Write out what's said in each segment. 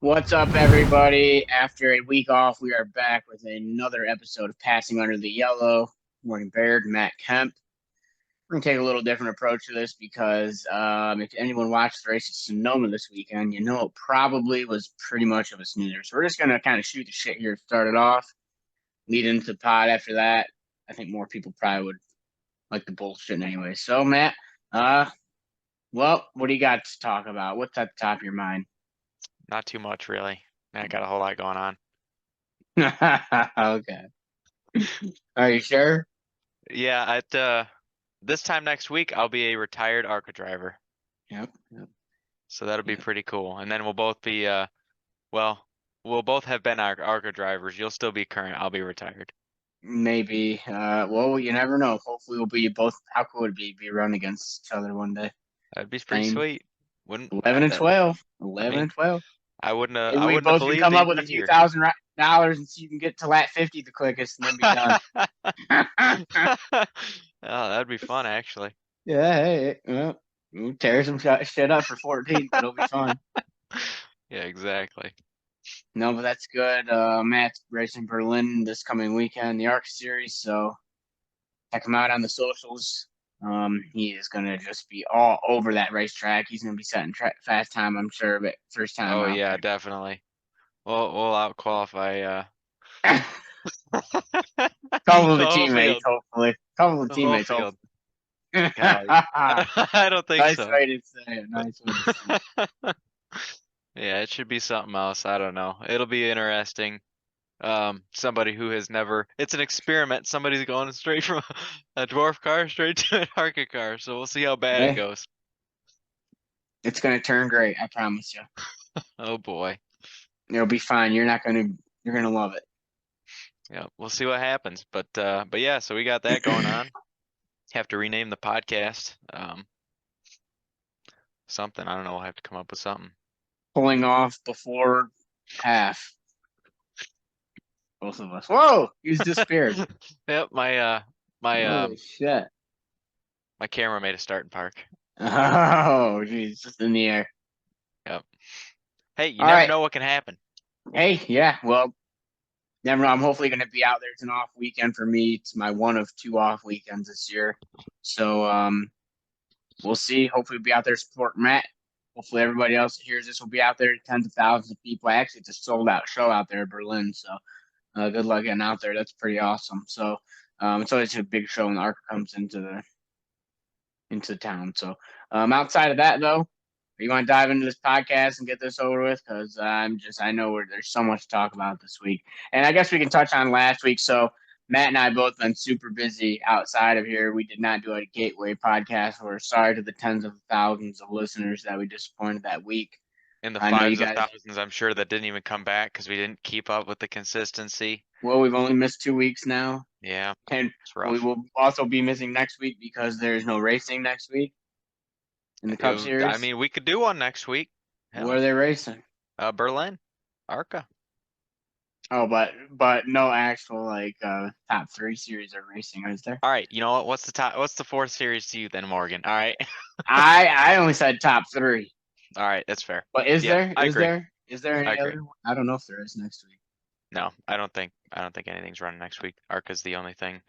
What's up, everybody? After a week off, we are back with another episode of Passing Under the Yellow. Morgan Baird, Matt Kemp. We're going to take a little different approach to this because if anyone watched the race at Sonoma this weekend, you know it probably was pretty much of a snoozer. So we're just going to kind of shoot the shit here to start it off, lead into the pod after that. I think more people probably would like the bullshit anyway. So, Matt, what do you got to talk about? What's at the top of your mind? Not too much, really. I got a whole lot going on. Okay. Are you sure? Yeah, at this time next week, I'll be a retired ARCA driver, Yep. so that'll be Yep. pretty cool. And then we'll both be well, we'll both have been ARCA drivers. You'll still be current. I'll be retired. Maybe. Well, you never know. Hopefully, we'll be both. How cool would it be run against each other one day? That'd be pretty Same. sweet. Wouldn't 11 and that? 12. I 11 mean, and 12. I Maybe we wouldn't have both can believed come up you'd with a be few here. $1,000 and see you can get to lap 50 the quickest and then be done. Oh, that'd be fun, actually. Yeah, hey, well, we'll tear some shit up for 14, but it'll be fun. Yeah, exactly. No, but that's good. Matt's racing Berlin this coming weekend, the ARC Series, so check him out on the socials. He is gonna just be all over that racetrack. He's gonna be setting fast time, I'm sure, but first time Oh out yeah, definitely. We'll out qualify there. Couple of the the whole teammates, field. hopefully. Couple of the The whole teammates, field. hopefully. Golly. I don't think Nice so. way to say it. Nice way to say it. Yeah, it should be something else. I don't know. It'll be interesting. Somebody who has never, it's an experiment. Somebody's going straight from a dwarf car straight to an ARCA car. So we'll see how bad it Hey, goes. it's gonna turn great. I promise you. Oh boy. It'll be fine. You're gonna love it. Yeah, we'll see what happens. But yeah, so we got that going on. Have to rename the podcast. Something. I don't know. We'll have to come up with something. Pulling off before half. Both of us. Whoa! He's disappeared. Yep, my Holy shit. my camera made a start and park. Oh, geez, just in the air. Yep. Hey, you All never right. know what can happen. Hey, yeah. Well, never know. I'm hopefully going to be out there. It's an off weekend for me. It's my one of two off weekends this year. So, we'll see. Hopefully, we'll be out there supporting Matt. Hopefully, everybody else that hears this will be out there. Tens of thousands of people. Actually, it's a sold out show out there in Berlin. So, good luck getting out there. That's pretty awesome. So, it's always a big show when the ARC comes into town. So, outside of that, though, you want to dive into this podcast and get this over with? Because I know there's so much to talk about this week. And I guess we can touch on last week. So, Matt and I both been super busy outside of here. We did not do a Gateway podcast. We're sorry to the tens of thousands of listeners that we disappointed that week. In the I know you fives of guys, thousands, I'm sure that didn't even come back because we didn't keep up with the consistency. well, we've only missed 2 weeks now. Yeah, And it's we rough. will also be missing next week because there's no racing next week in the Cup I Series. mean, we could do one next week. Where are Hell, they racing? Berlin, ARCA. Oh, but no actual like top three series are racing, is there? All right, you know what? What's the fourth series to you then, Morgan? All right. I only said top three. All right, that's fair. But is Yeah, there I is agree. there is there I any agree. other one? I don't know if there is next week. No, I don't think anything's running next week. ARCA's the only thing.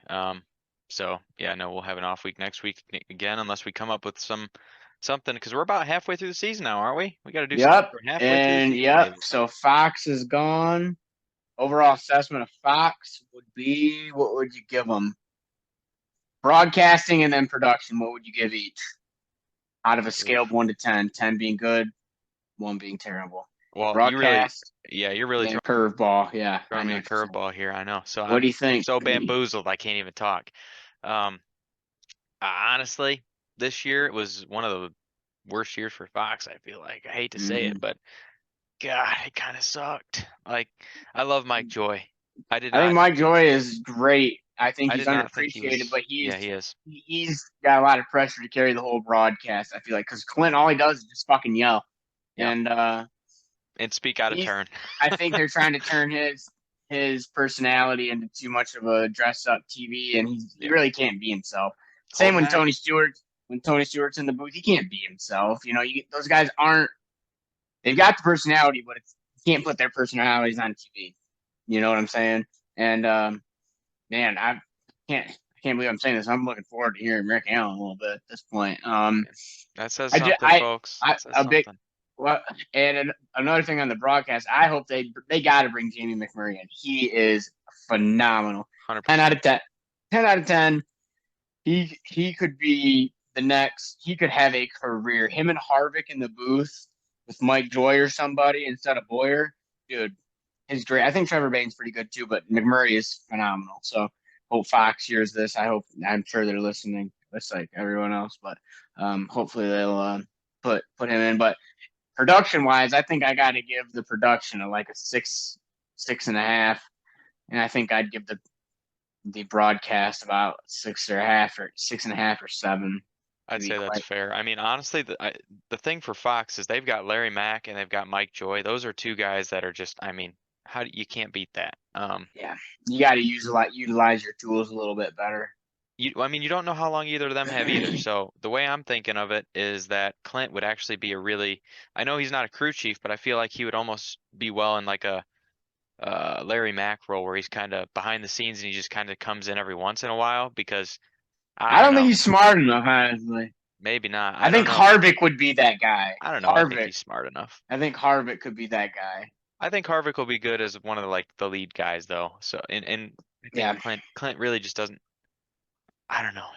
So yeah, no, we'll have an off week next week again unless we come up with something because we're about halfway through the season now, aren't we? We got to do something Yep. for halfway through the And season, yep. maybe. So Fox is gone. Overall assessment of Fox would be, what would you give them? Broadcasting and then production, what would you give each? Out of a scale of Oof. 1 to 10, 10 being good, 1 being terrible. Well, Broadcast you're really and curveball. Yeah, I throwing know me a what you're saying. curveball here. I know. So What do you I'm think? so bamboozled I can't even talk. Um, honestly, this year it was one of the worst years for Fox. I feel like I hate to say it, Mhm. but God, it kind of sucked. Like I love Mike Joy. I did I think not. Mike Joy is great. I think I he's did not think he underappreciated, was. but Yeah, he is. he's got a lot of pressure to carry the whole broadcast. I feel like because Clint, all he does is just fucking yell, Yeah, and and speak out of he's. turn. I think they're trying to turn his personality into too much of a dress up TV, and he Yeah, really can't be himself. Same hold when back. Tony Stewart. When Tony Stewart's in the booth, he can't be himself. Those guys aren't. They've got the personality, but it's can't put their personalities on TV. You know what I'm saying? And man, I can't believe I'm saying this. I'm looking forward to hearing Rick Allen a little bit at this point. That says I just something, folks. I That says a big something. well, another thing on the broadcast. I hope they got to bring Jamie McMurray in. He is phenomenal. 10 out 100%. of 10. 10 out of 10. He could be the next. He could have a career. Him and Harvick in the booth with Mike Joy or somebody instead of Boyer, dude. His great. I think Trevor Bain's pretty good too, but McMurray is phenomenal. So hope Fox hears this. I'm sure they're listening. Just like everyone else, but hopefully they'll put him in. But production wise, I think I got to give the production like a 6.5, and I think I'd give the broadcast about 6.5 or 7. I'd say that's fair. I mean, honestly, the thing for Fox is they've got Larry Mack and they've got Mike Joy. Those are two guys that are just, I mean, you can't beat that. Yeah, you got to utilize your tools a little bit better. I mean, you don't know how long either of them have either. So the way I'm thinking of it is that Clint would actually be a really, I know he's not a crew chief, but I feel like he would almost be well in like a Larry Mack role where he's kind of behind the scenes and he just kind of comes in every once in a while because I I don't don't think know, he's smart enough, honestly. maybe not. I I don't think know. Harvick would be that guy. I don't know. I think Harvick. he's smart enough. I think Harvick could be that guy. I think Harvick will be good as one of the lead guys though. So and I think Yeah. Clint really just doesn't. I don't know.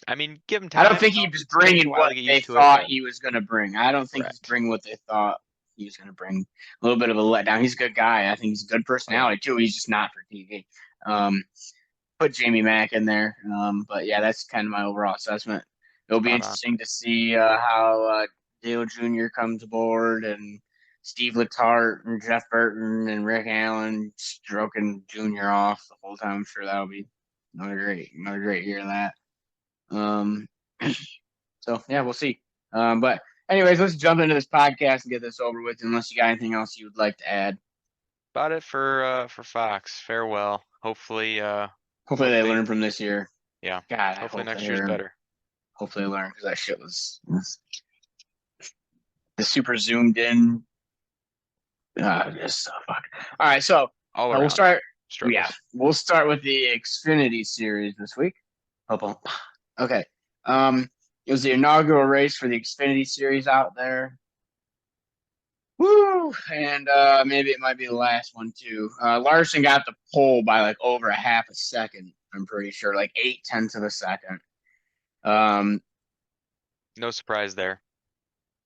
I mean, give him I don't time. think You know, he's it takes a bringing while what to get they used to it, thought but he was going to bring. I don't think he's correct. bringing what they thought he was going to bring. A little bit of a letdown. He's a good guy. I think he's a good Oh yeah. personality too. He's just not for TV. Put Jamie Mack in there. But yeah, that's kind of my overall assessment. It'll be Spot on. interesting to see how Dale Jr. comes aboard and Steve Letarte and Jeff Burton and Rick Allen stroking Jr. off the whole time. I'm sure that'll be another great year of that. Um, so yeah, we'll see. But anyways, let's jump into this podcast and get this over with. Unless you got anything else you would like to add. About it for Fox. Farewell. Hopefully Hopefully they learn from this year. yeah. God, I Hopefully hope they next year's better. hopefully they learn because that shit was the super zoomed in. Just fuck. All right, so All we'll around start. Yeah, struggles. we'll start with the Xfinity series this week. Okay. It was the inaugural race for the Xfinity series out there. Woo! And maybe it might be the last one too. Larson got the pole by like over a half a second. I'm pretty sure, like 0.8 of a second. Um, No surprise there.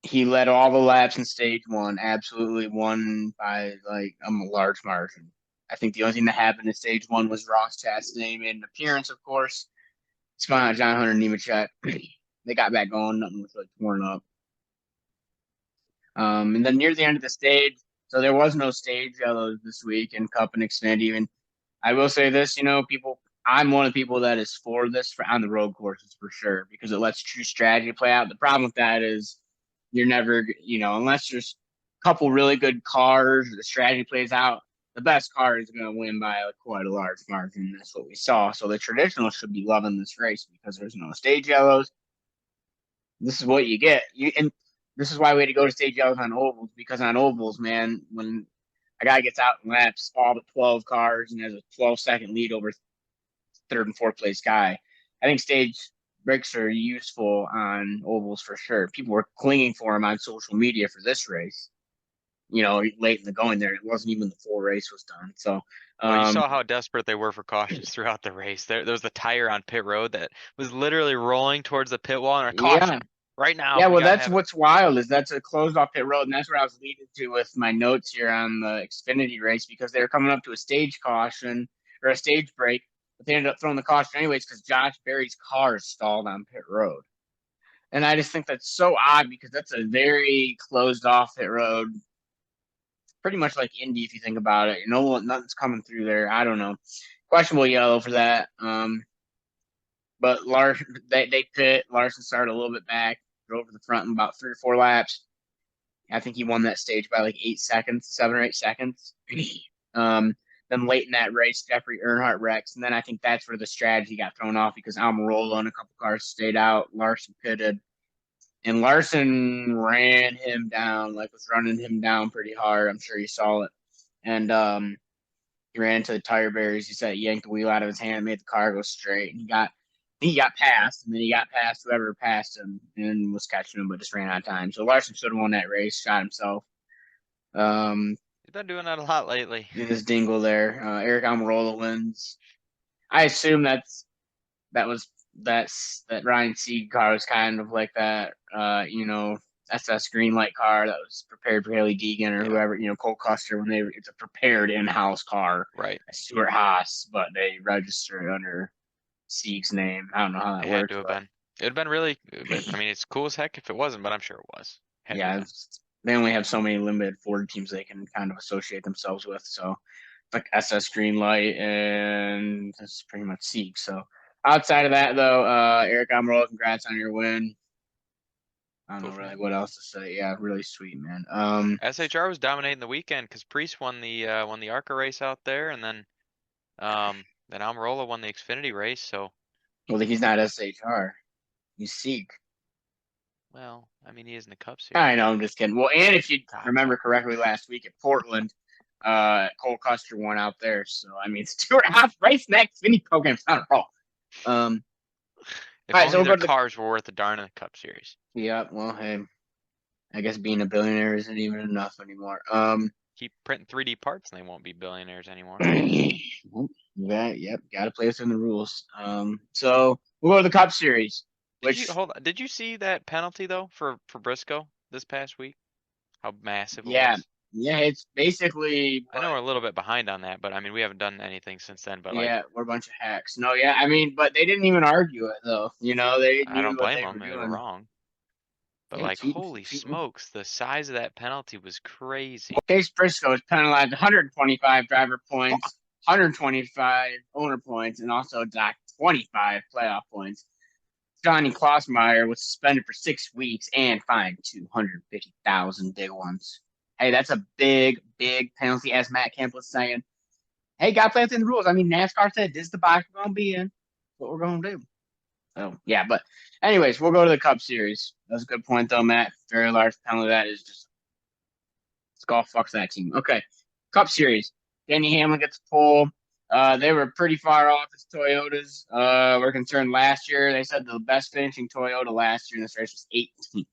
he led all the laps in stage one. Absolutely won by like a large margin. I think the only thing that happened in stage one was Ross Chastain made an appearance, of course. Spun out John Hunter Nemechek. They got back going. Nothing was really torn up. And then near the end of the stage, so there was no stage yellows this week in Cup and Xfinity. Even I will say this, people. I'm one of the people that is for this on the road courses for sure because it lets true strategy play out. The problem with that is you're never, unless there's a couple really good cars, or the strategy plays out. The best car is going to win by quite a large margin. That's what we saw. So the traditionals should be loving this race because there's no stage yellows. This is what you get. And this is why we had to go to stage yellows on ovals because on ovals, man, when a guy gets out and laps all the 12 cars and has a 12-second lead over third and fourth place guy, I think stage breaks are useful on ovals for sure. People were clinging for him on social media for this race. Late in the going there, it wasn't even the full race was done. So, Well, you saw how desperate they were for cautions throughout the race. There was the tire on pit road that was literally rolling towards the pit wall and a yeah, caution right now. yeah. We Well, gotta that's have it. what's wild is that's a closed off pit road, and that's what I was leading to with my notes here on the Xfinity race because they were coming up to a stage caution or a stage break, but they ended up throwing the caution anyways because Josh Berry's car stalled on pit road. And I just think that's so odd because that's a very closed off pit road. Pretty much like Indy if you think about it. Nothing's coming through there. I don't know. Questionable yellow for that. But they pit. Larson started a little bit back, drove to the front in about 3 or 4 laps. I think he won that stage by like 8 seconds, 7 or 8 seconds. Then late in that race, Jeffrey Earnhardt wrecks, and then I think that's where the strategy got thrown off because Almirola and a couple cars stayed out. Larson pitted. and Larson ran him down, like was running him down pretty hard. I'm sure you saw it. And he ran into the tire barriers. He said, yanked the wheel out of his hand, made the car go straight, and he got past, and then he got past whoever passed him and was catching him, but just ran out of time. So Larson should have won that race, shot himself. He's been doing that a lot lately. In his dingle there. Eric Almirola wins. I assume that Ryan Sieg car was kind of like that, SS green light car that was prepared for Haley Deegan or whoever, Cole Custer when it's a prepared in-house car. Right. Stuart Haas, but they register it under Sieg's name. I don't know how that It had works. to have been. It'd been really. I mean, it's cool as heck if it wasn't, but I'm sure it was. Yeah, they only have so many limited Ford teams they can kind of associate themselves with. So like SS Greenlight, and that's pretty much Sieg. So outside of that, though, Eric Almirola, congrats on your win. I don't know really what else to say. Yeah, really sweet, man. SHR was dominating the weekend because Priest won the ARCA race out there, and then Almirola won the Xfinity race. So well, he's not SHR. He's Sieg. well, I mean, he is in the Cup Series. I know, I'm just kidding. Well, and if you remember correctly, last week at Portland, Cole Custer won out there. So I mean, Stuart Haas racing that Xfinity program's not at all. If only their cars were worth a darn in the Cup Series. Yeah, well, hey, I guess being a billionaire isn't even enough anymore. Keep printing 3D parts and they won't be billionaires anymore. Yep, gotta play within the rules. So we'll go to the Cup Series. Did you see that penalty though for Briscoe this past week? How massive it was? Yeah, it's basically. I know we're a little bit behind on that, but I mean we haven't done anything since then. But yeah, we're a bunch of hacks. No, yeah, I mean, but they didn't even argue it though. They knew I don't blame them. they They were wrong. But hey, holy smokes, the size of that penalty was crazy. Chase Briscoe is penalized 125 driver points, 125 owner points, and also docked 25 playoff points. Johnny Klossmeyer was suspended for 6 weeks and fined 250,000 big ones. Hey, that's a big, big penalty, as Matt Kemp was saying. Hey, got to play within the rules. I mean, NASCAR said this is the box we're going to be in. What we're going to do. So, yeah, but anyways, we'll go to the Cup Series. That's a good point, though, Matt. Very large penalty. That is just golf fucks that team. Okay, Cup Series. Denny Hamlin gets a pole. They were pretty far off as Toyotas were concerned last year. They said the best finishing Toyota last year in this race was 18th.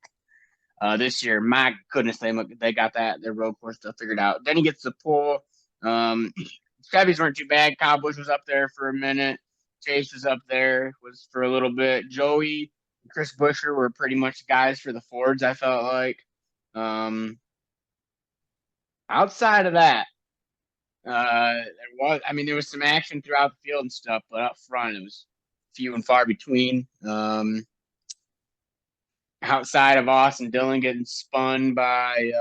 This year, my goodness, they got their road course stuff figured out. Then he gets the pole. Chevys weren't too bad. Kyle Busch was up there for a minute. Chase was up there for a little bit. Joey and Chris Buescher were pretty much guys for the Fords, I felt like. Outside of that, there was some action throughout the field and stuff, but up front it was few and far between. Outside of Austin Dillon getting spun by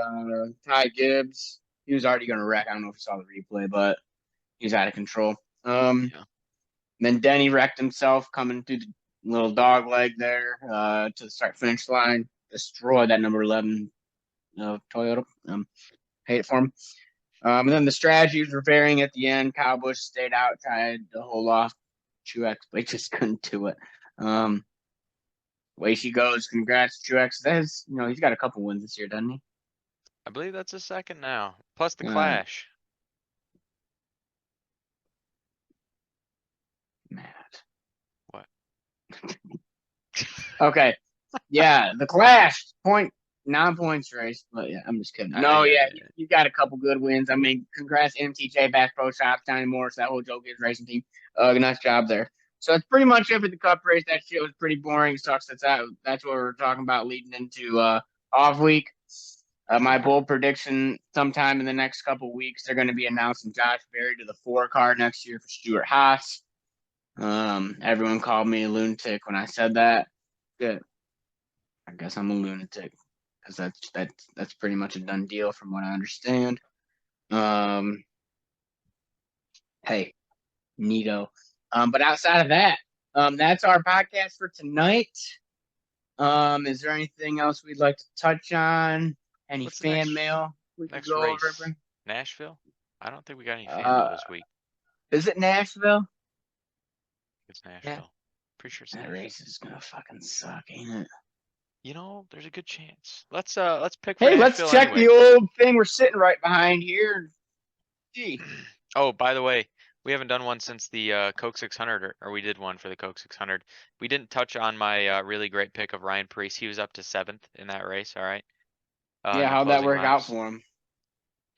Ty Gibbs, he was already going to wreck. I don't know if you saw the replay, but he was out of control. Then Denny wrecked himself coming through the little dog leg there to the start-finish line, destroyed that number 11 Toyota. Hate it for him. And then the strategies were varying at the end. Kyle Busch stayed out, tried to hold off Truex, but he just couldn't do it. Way she goes. Congrats, Truex. He's got a couple wins this year, doesn't he? I believe that's his second now. Plus the Clash. Matt. What? Okay. Yeah, the Clash. 9 points race, but yeah, I'm just kidding. You got a couple good wins. I mean, congrats MTJ, Bass Pro Shops, Johnny Morris, that whole Joe Gibbs racing team. Nice job there. So it's pretty much it for the Cup race. That shit was pretty boring. Sucks. That's what we're talking about leading into off week. My bold prediction: sometime in the next couple weeks, they're going to be announcing Josh Berry to the 4 car next year for Stuart Haas. Everyone called me a lunatic when I said that. Good. I guess I'm a lunatic. Because that's pretty much a done deal from what I understand. Hey, neato. But outside of that, that's our podcast for tonight. Is there anything else we'd like to touch on? Any fan mail we can go over? Nashville? I don't think we got any fan mail this week. Is it Nashville? It's Nashville. Yeah. Pretty sure it's Nashville. That race is gonna fucking suck, ain't it? You know, there's a good chance. Let's pick for Hey, let's Nashville check anyway. the old thing we're sitting right behind here. Gee. Oh, by the way, we haven't done one since the Coke 600, or we did one for the Coke 600. We didn't touch on my really great pick of Ryan Preece. He was up to 7th in that race. All right, in Yeah, the how'd that closing work out laps. for him?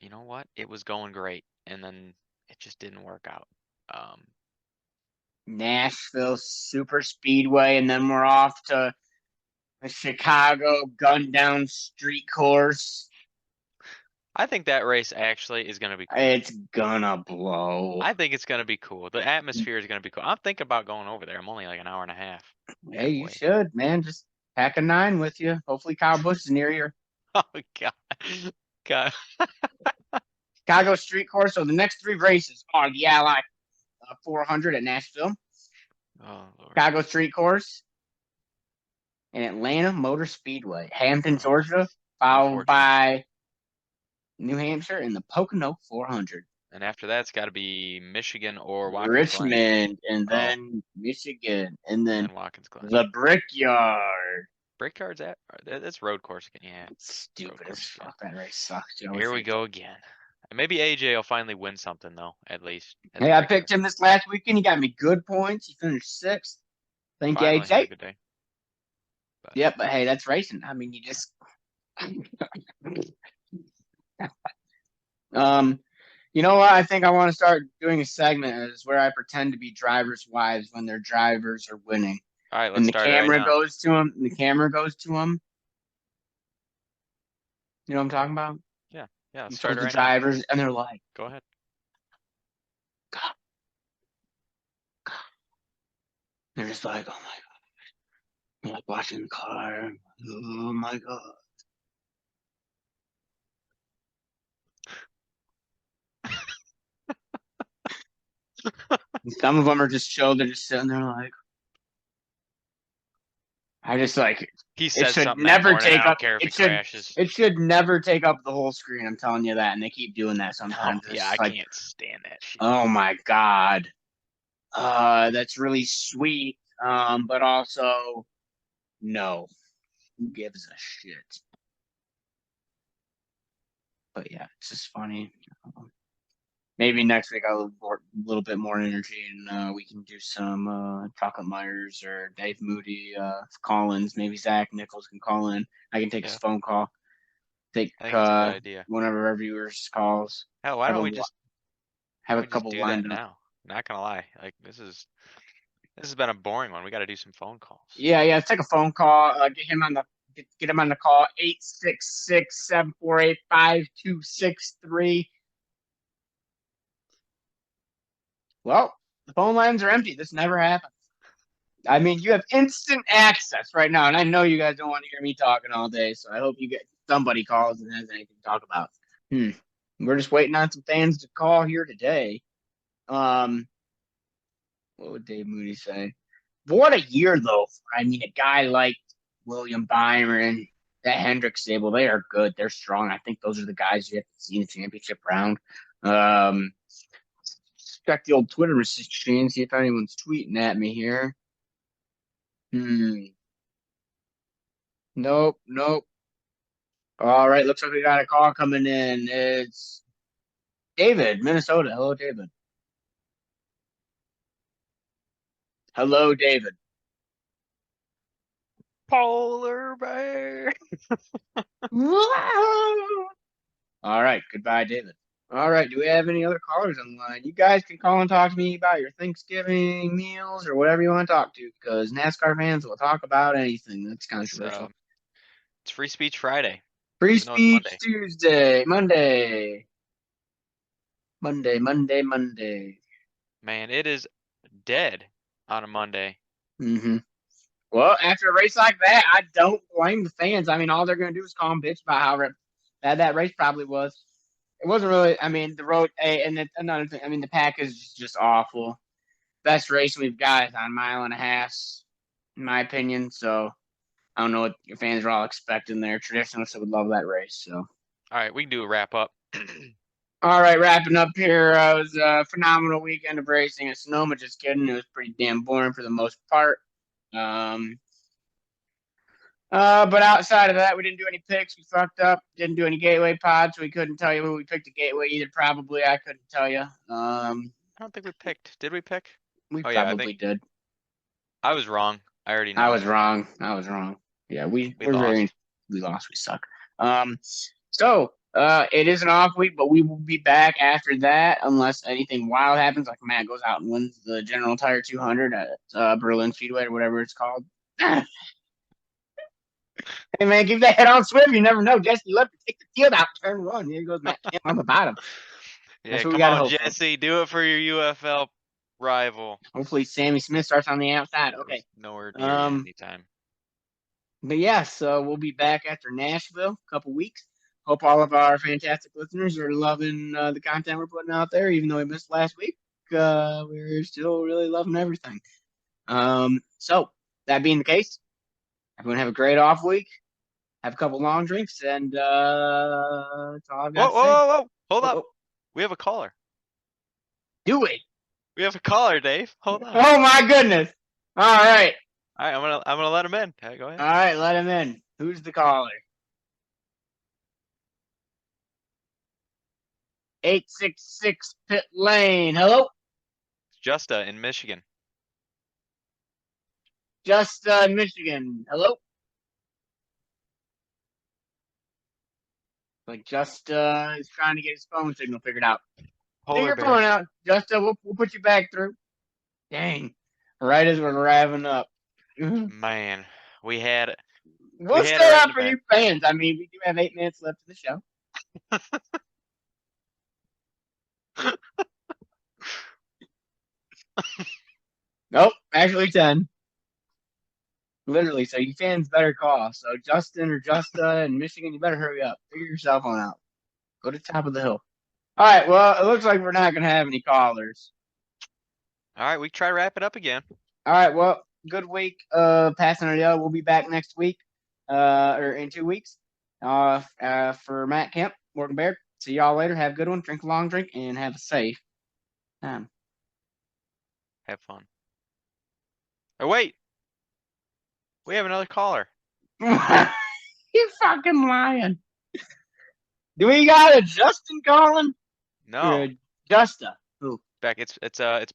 You know what? It was going great, and then it just didn't work out. Nashville Super Speedway, and then we're off to the Chicago Gun Down Street Course. I think that race actually is gonna be cool. It's gonna blow. I think it's gonna be cool. The atmosphere is gonna be cool. I'm thinking about going over there. I'm only like an hour and a half Hey, you halfway. should, man. Just pack a 9 with you. Hopefully, Kyle Busch is near you. Oh God, God. Chicago Street Course. So the next 3 races are the Ally 400 at Nashville, Oh Lord. Chicago Street Course, and Atlanta Motor Speedway, Hampton, Oh, Georgia, followed unfortunate. by New Hampshire and the Pocono 400. And after that, it's got to be Michigan or Watkins Glen. Richmond, and Oh, then Michigan, and and then then Watkins Glen. the Brickyard. Brickyard's at that's road course again. Yeah, It's road stupid as course again. fuck. That race sucks. You always Here we think go again. And maybe AJ will finally win something though, at least at the hey, I Brickyard. picked him this last weekend. He got me good points. He finished 6th. Thank you, Finally had a AJ. good day. But Yep, but hey, that's racing. I mean, you just you know what? I think I want to start doing a segment is where I pretend to be drivers' wives when their drivers are winning, all right, let's and the start it right camera now. goes to them. The camera goes to them. You know what I'm talking about? Yeah, yeah, let's And start shows it the right now. drivers, and they're like, Go ahead. God, God. They're just like, oh my God. They're like watching the car. Oh my God. And some of them are just chill. They're just sitting there like, I just like, He it says should something that never morning. I take don't up. care if It it should. crashes. It should never take up the whole screen. I'm telling you that, and they keep doing that Oh sometimes. yeah, It's I like, can't stand that shit. oh my God. That's really sweet. But also, no. Who gives a shit? But yeah, it's just funny. Maybe next week I'll have a little bit more energy and we can do some Chocolate Myers or Dave Moody Collins. Maybe Zach Nichols can call in. I can take his Yeah, phone call. Take I think it's a good idea. one of our viewers calls. Hell, why Have don't a we just have a just couple do that lined up. now? Not gonna lie, like this has been a boring one. We got to do some phone calls. Yeah, let's take a phone call. Get him on the call 866-748-5263. Well, the phone lines are empty. This never happened. I mean, you have instant access right now, and I know you guys don't want to hear me talking all day, so I hope you get somebody calls and has anything to talk about. We're just waiting on some fans to call here today. What would Dave Moody say? What a year, though. I mean, a guy like William Byron, that Hendrick stable, they are good. They're strong. I think those are the guys you have to see in the championship round. Check the old Twitter machine, see if anyone's tweeting at me here. Nope. All right, looks like we got a call coming in. It's David, Minnesota. Hello, David. Hello, David. Polar bear. All right, goodbye, David. All right, do we have any other callers on the line? You guys can call and talk to me about your Thanksgiving meals or whatever you want to talk to, because NASCAR fans will talk about anything that's controversial. It's Free Speech Friday. Free Even though it's Speech Monday. Tuesday, Monday. Man, it is dead on a Monday. Well, after a race like that, I don't blame the fans. I mean, all they're going to do is call and bitch about how bad that race probably was. It wasn't really. I mean, the road, and another thing. I mean, the pack is just awful. Best race we've got is on 1.5 miles, in my opinion. So I don't know what your fans are all expecting there. Traditionalists would love that race. So All right, we can do a wrap up. all right, wrapping up here. It was a phenomenal weekend of racing at Sonoma. Just kidding. It was pretty damn boring for the most part. But outside of that, we didn't do any picks. We fucked up. Didn't do any gateway pods, so we couldn't tell you who we picked a gateway either. Probably I couldn't tell you. I don't think we picked. Did we pick? We Oh yeah, I think probably did. I was wrong. I already I know. was wrong. I was wrong. Yeah, We we're lost. we lost. We suck. So it is an off week, but we will be back after that unless anything wild happens, like Matt goes out and wins the General Tire 200 at Berlin Speedway or whatever it's called. Hey man, keep that head on swift. You never know. Jesse left to take the field out, turn one. Here goes Matt Kemp on the bottom. Yeah, That's what we come gotta on, hope for. Jesse, do it for your UFL rival. Hopefully Sammy Smith starts on the outside. Okay. Nowhere near you anytime. But yeah, so we'll be back after Nashville, a couple weeks. Hope all of our fantastic listeners are loving the content we're putting out there, even though we missed last week. We're still really loving everything. So that being the case, everyone have a great off week. Have a couple long drinks, and that's all I've got to say. Whoa! Hold up. We have a caller. Do it. We have a caller, Dave. Hold on. Oh my goodness. All right. All right, I'm gonna let him in. Okay, go ahead. All right, let him in. Who's the caller? 866 Pit Lane. Hello? It's Justa in Michigan. Just Michigan. Hello? Like just is trying to get his phone signal figured out. Figure your phone out. Just we'll put you back through. Dang. Right as we're revving up. Man, we had We'll had stay it right up in the for back. you fans. I mean, we do have 8 minutes left of the show. Nope, actually 10. Literally, so you fans better call. So Justin or Justa in Michigan, you better hurry up. Figure your cell phone out. Go to the top of the hill. All right, well, it looks like we're not going to have any callers. All right, we try to wrap it up again. All right, well, good week. Passing it out. We'll be back next week, or in 2 weeks. For Matt Kemp, Morgan Baird. See y'all later. Have a good one. Drink a long drink and have a safe time. Have fun. Oh wait, we have another caller. You fucking lying. Do we got a Justin calling? No, Justa. Who? Beck, it's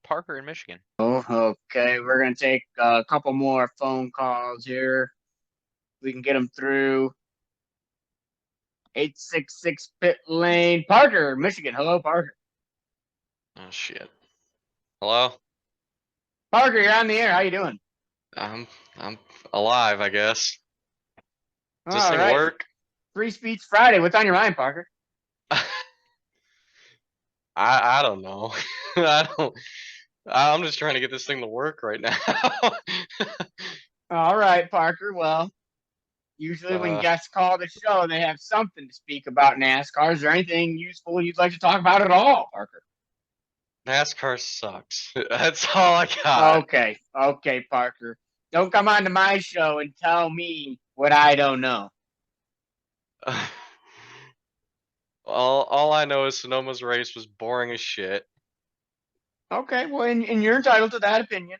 Parker in Michigan. Oh, okay. We're gonna take a couple more phone calls here. We can get them through. 866 Pit Lane, Parker, Michigan. Hello, Parker. Oh shit. Hello? Parker, you're on the air. How you doing? I'm alive, I guess. Does this All thing right. work? Free Speech Friday. What's on your mind, Parker? I don't know. I'm just trying to get this thing to work right now. All right, Parker. Well, usually when guests call the show, they have something to speak about NASCAR. Is there anything useful you'd like to talk about at all, Parker? NASCAR sucks. That's all I got. Okay, Parker. Don't come on to my show and tell me what I don't know. All I know is Sonoma's race was boring as shit. Okay, well, and you're entitled to that opinion.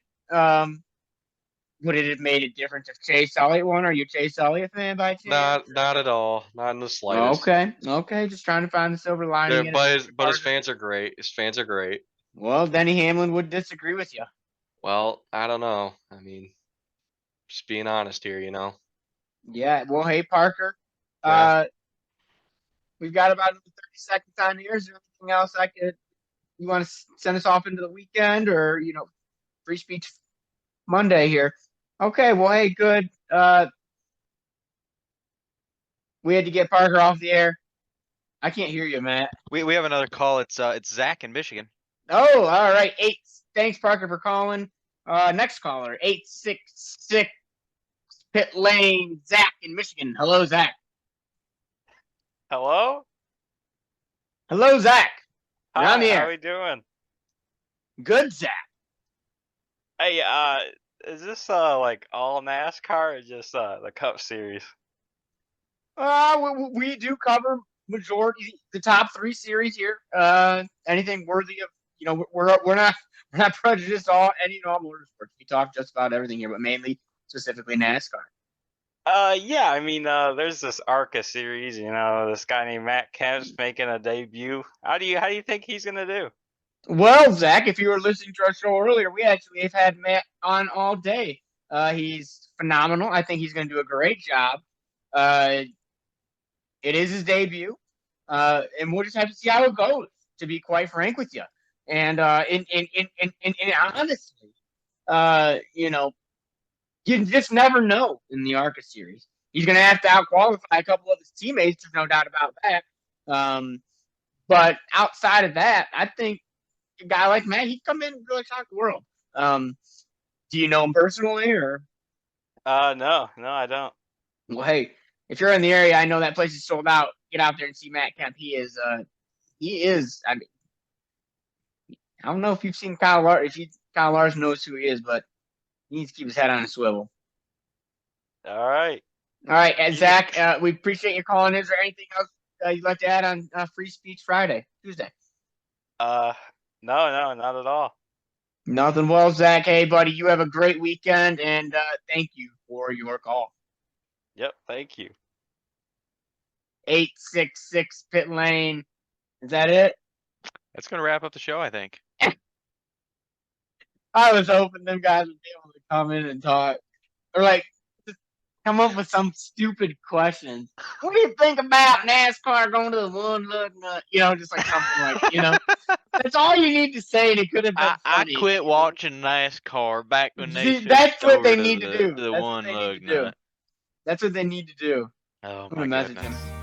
Would it have made a difference if Chase Elliott won? Are you a Chase Elliott fan by chance? Not at all. Not in the slightest. Okay. Just trying to find the silver lining. But his fans are great. His fans are great. Well, Denny Hamlin would disagree with you. Well, I don't know. I mean, just being honest here, you know. Yeah. Well, hey Parker. Yeah. We've got about 30 seconds on here. Is there anything else you want to send us off into the weekend, or free speech Monday here? Okay. Well, hey, good. We had to get Parker off the air. I can't hear you, Matt. We have another call. It's Zach in Michigan. Oh, all right. Thanks, Parker, for calling. Next caller, 866 Pit Lane, Zach in Michigan. Hello, Zach. Hello? Hello, Zach. You're on the Hi, air. how we doing? Good, Zach. Hey, is this like all NASCAR or just the Cup Series? We do cover majority the top 3 series here. Anything worthy of we're not prejudiced all any and all motorsports. We talk just about everything here, but mainly specifically NASCAR. Yeah, I mean, there's this ARCA series, this guy named Matt Kemp's making a debut. How do you think he's gonna do? Well, Zach, if you were listening to our show earlier, we actually have had Matt on all day. He's phenomenal. I think he's going to do a great job. It is his debut, and we'll just have to see how it goes. To be quite frank with you, and honestly, you just never know in the ARCA series. He's going to have to outqualify a couple of his teammates. There's no doubt about that. But outside of that, I think a guy like Matt, he'd come in and really shock the world. Do you know him personally, or? No, I don't. Well, hey, if you're in the area, I know that place is sold out. Get out there and see Matt Kemp. He is. I mean, I don't know if you've seen Kyle Larson. Kyle Larson knows who he is, but he needs to keep his head on a swivel. All right. All right, and Zach, we appreciate you calling. Is there anything else you'd like to add on Free Speech Tuesday? No, not at all. Nothing. Well, Zach, hey, buddy, you have a great weekend, and thank you for your call. Yep, thank you. 866 Pit Lane. Is that it? That's gonna wrap up the show, I think. I was hoping them guys would be able to come in and talk, or like just come up with some stupid questions. What do you think about NASCAR going to the one lug nut? Just like something like, that's all you need to say, and it could have been I funny. quit watching NASCAR back when they That's what they switched need over to do. to the That's what one they need lug to do. nut. That's what they need to do. Oh I'm my gonna message goodness. him.